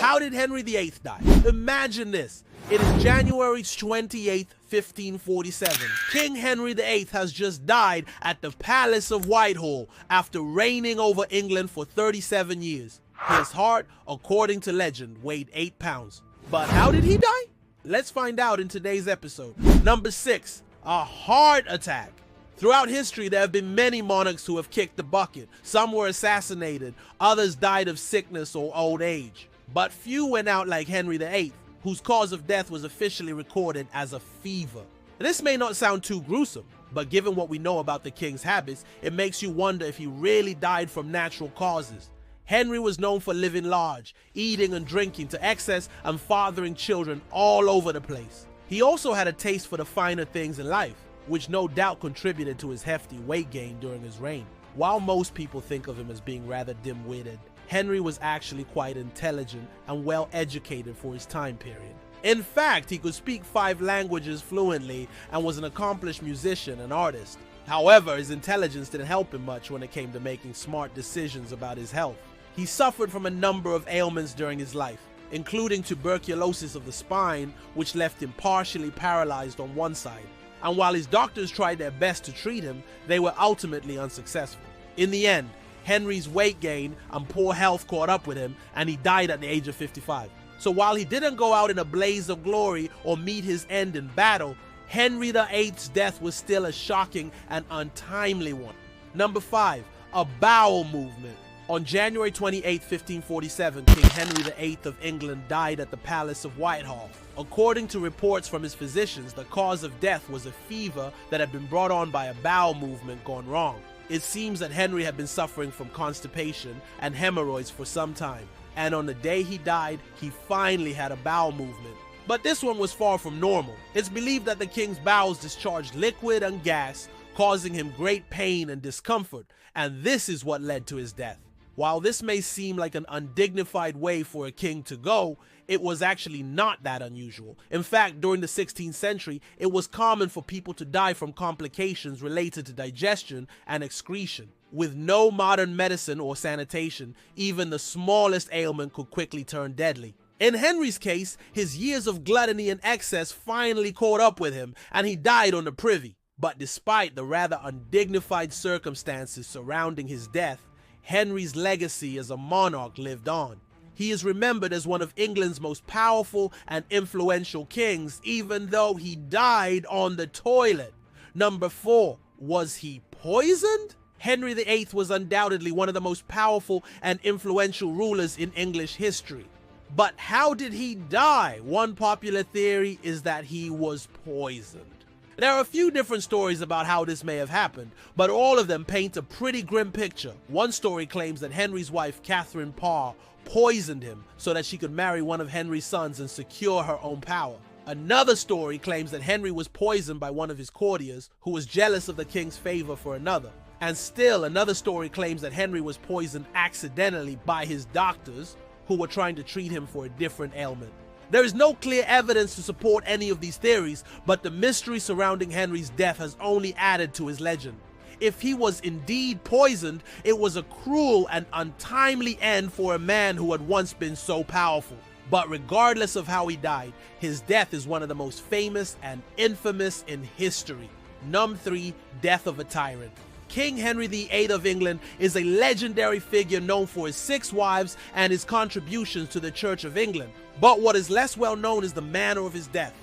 how did Henry VIII die? Imagine this. It is January 28th, 1547. King Henry VIII has just died at the Palace of Whitehall after reigning over England for 37 years. His heart, according to legend, weighed 8 pounds. But how did he die? Let's find out in today's episode. Number 6, a heart attack. Throughout history, there have been many monarchs who have kicked the bucket. Some were assassinated, others died of sickness or old age. But few went out like Henry VIII, whose cause of death was officially recorded as a fever. This may not sound too gruesome, but given what we know about the king's habits, it makes you wonder if he really died from natural causes. Henry was known for living large, eating and drinking to excess and fathering children all over the place. He also had a taste for the finer things in life, which no doubt contributed to his hefty weight gain during his reign. While most people think of him as being rather dim-witted, Henry was actually quite intelligent and well educated for his time period. In fact, he could speak 5 languages fluently and was an accomplished musician and artist. However, his intelligence didn't help him much when it came to making smart decisions about his health. He suffered from a number of ailments during his life, including tuberculosis of the spine, which left him partially paralyzed on one side. And while his doctors tried their best to treat him, they were ultimately unsuccessful. In the end, Henry's weight gain and poor health caught up with him, and he died at the age of 55. So while he didn't go out in a blaze of glory or meet his end in battle, Henry VIII's death was still a shocking and untimely one. Number 5, a bowel movement. On January 28, 1547, King Henry VIII of England died at the Palace of Whitehall. According to reports from his physicians, the cause of death was a fever that had been brought on by a bowel movement gone wrong. It seems that Henry had been suffering from constipation and hemorrhoids for some time, and on the day he died, he finally had a bowel movement. But this one was far from normal. It's believed that the king's bowels discharged liquid and gas, causing him great pain and discomfort, and this is what led to his death. While this may seem like an undignified way for a king to go, it was actually not that unusual. In fact, during the 16th century, it was common for people to die from complications related to digestion and excretion. With no modern medicine or sanitation, even the smallest ailment could quickly turn deadly. In Henry's case, his years of gluttony and excess finally caught up with him, and he died on the privy. But despite the rather undignified circumstances surrounding his death, Henry's legacy as a monarch lived on. He is remembered as one of England's most powerful and influential kings, even though he died on the toilet. Number 4, was he poisoned? Henry VIII was undoubtedly one of the most powerful and influential rulers in English history. But how did he die? One popular theory is that he was poisoned. There are a few different stories about how this may have happened, but all of them paint a pretty grim picture. One story claims that Henry's wife, Catherine Parr, poisoned him so that she could marry one of Henry's sons and secure her own power. Another story claims that Henry was poisoned by one of his courtiers, who was jealous of the king's favor for another. And still another story claims that Henry was poisoned accidentally by his doctors, who were trying to treat him for a different ailment. There is no clear evidence to support any of these theories, but the mystery surrounding Henry's death has only added to his legend. If he was indeed poisoned, it was a cruel and untimely end for a man who had once been so powerful. But regardless of how he died, his death is one of the most famous and infamous in history. Number 3, death of a tyrant. King Henry VIII of England is a legendary figure known for his 6 wives and his contributions to the Church of England. But what is less well known is the manner of his death.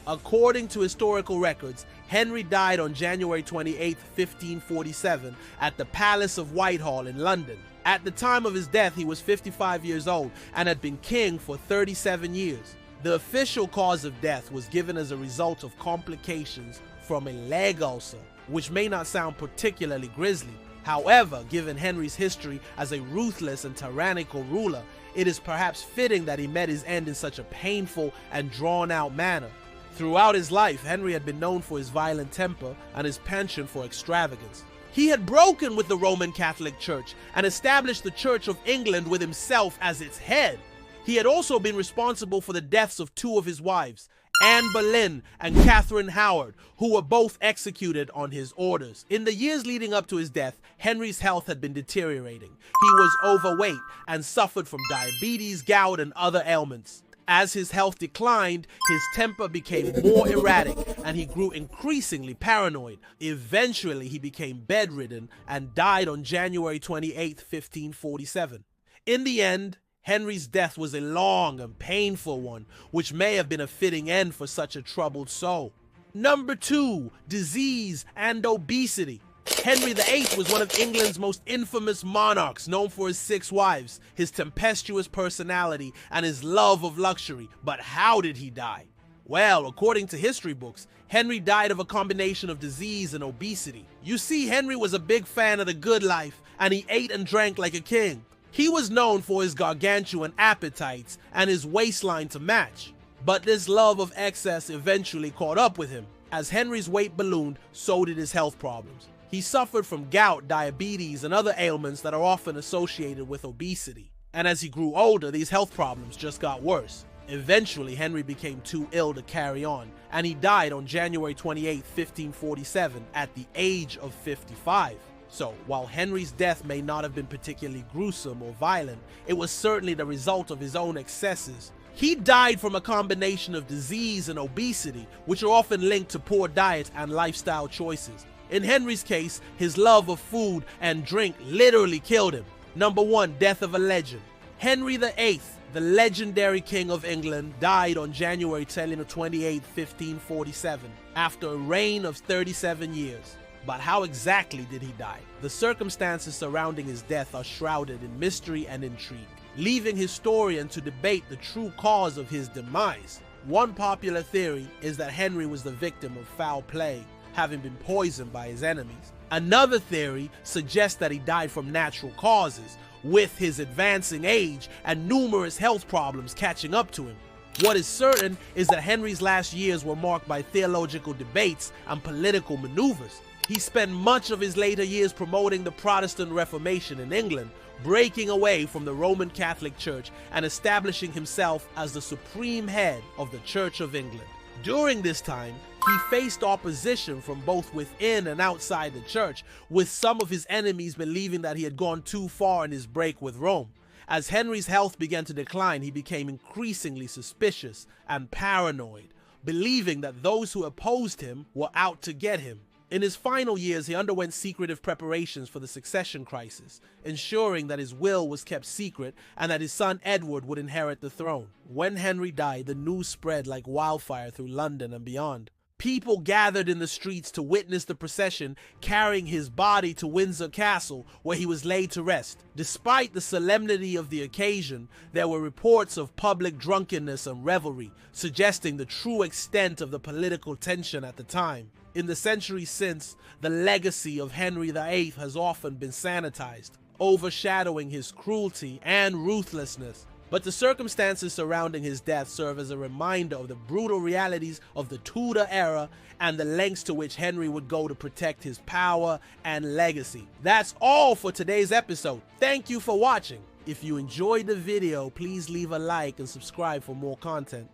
According to historical records, Henry died on January 28, 1547 at the Palace of Whitehall in London. At the time of his death, he was 55 years old and had been king for 37 years. The official cause of death was given as a result of complications from a leg ulcer, which may not sound particularly grisly. However, given Henry's history as a ruthless and tyrannical ruler, it is perhaps fitting that he met his end in such a painful and drawn-out manner. Throughout his life, Henry had been known for his violent temper and his penchant for extravagance. He had broken with the Roman Catholic Church and established the Church of England with himself as its head. He had also been responsible for the deaths of 2 of his wives, Anne Boleyn and Catherine Howard, who were both executed on his orders. In the years leading up to his death, Henry's health had been deteriorating. He was overweight and suffered from diabetes, gout, and other ailments. As his health declined, his temper became more erratic and he grew increasingly paranoid. Eventually, he became bedridden and died on January 28, 1547. In the end, Henry's death was a long and painful one, which may have been a fitting end for such a troubled soul. Number 2, disease and obesity. Henry VIII was one of England's most infamous monarchs, known for his 6 wives, his tempestuous personality, and his love of luxury. But how did he die? Well, according to history books, Henry died of a combination of disease and obesity. You see, Henry was a big fan of the good life, and he ate and drank like a king. He was known for his gargantuan appetites and his waistline to match. But this love of excess eventually caught up with him. As Henry's weight ballooned, so did his health problems. He suffered from gout, diabetes, and other ailments that are often associated with obesity. And as he grew older, these health problems just got worse. Eventually, Henry became too ill to carry on, and he died on January 28, 1547, at the age of 55. So, while Henry's death may not have been particularly gruesome or violent, it was certainly the result of his own excesses. He died from a combination of disease and obesity, which are often linked to poor diet and lifestyle choices. In Henry's case, his love of food and drink literally killed him. Number 1, death of a legend. Henry VIII, the legendary King of England, died on January 28, 1547, after a reign of 37 years. But how exactly did he die? The circumstances surrounding his death are shrouded in mystery and intrigue, leaving historians to debate the true cause of his demise. One popular theory is that Henry was the victim of foul play, having been poisoned by his enemies. Another theory suggests that he died from natural causes, with his advancing age and numerous health problems catching up to him. What is certain is that Henry's last years were marked by theological debates and political maneuvers. He spent much of his later years promoting the Protestant Reformation in England, breaking away from the Roman Catholic Church and establishing himself as the supreme head of the Church of England. During this time, he faced opposition from both within and outside the church, with some of his enemies believing that he had gone too far in his break with Rome. As Henry's health began to decline, he became increasingly suspicious and paranoid, believing that those who opposed him were out to get him. In his final years, he underwent secretive preparations for the succession crisis, ensuring that his will was kept secret and that his son Edward would inherit the throne. When Henry died, the news spread like wildfire through London and beyond. People gathered in the streets to witness the procession carrying his body to Windsor Castle, where he was laid to rest. Despite the solemnity of the occasion, there were reports of public drunkenness and revelry, suggesting the true extent of the political tension at the time. In the centuries since, the legacy of Henry VIII has often been sanitized, overshadowing his cruelty and ruthlessness. But the circumstances surrounding his death serve as a reminder of the brutal realities of the Tudor era and the lengths to which Henry would go to protect his power and legacy. That's all for today's episode. Thank you for watching. If you enjoyed the video, please leave a like and subscribe for more content.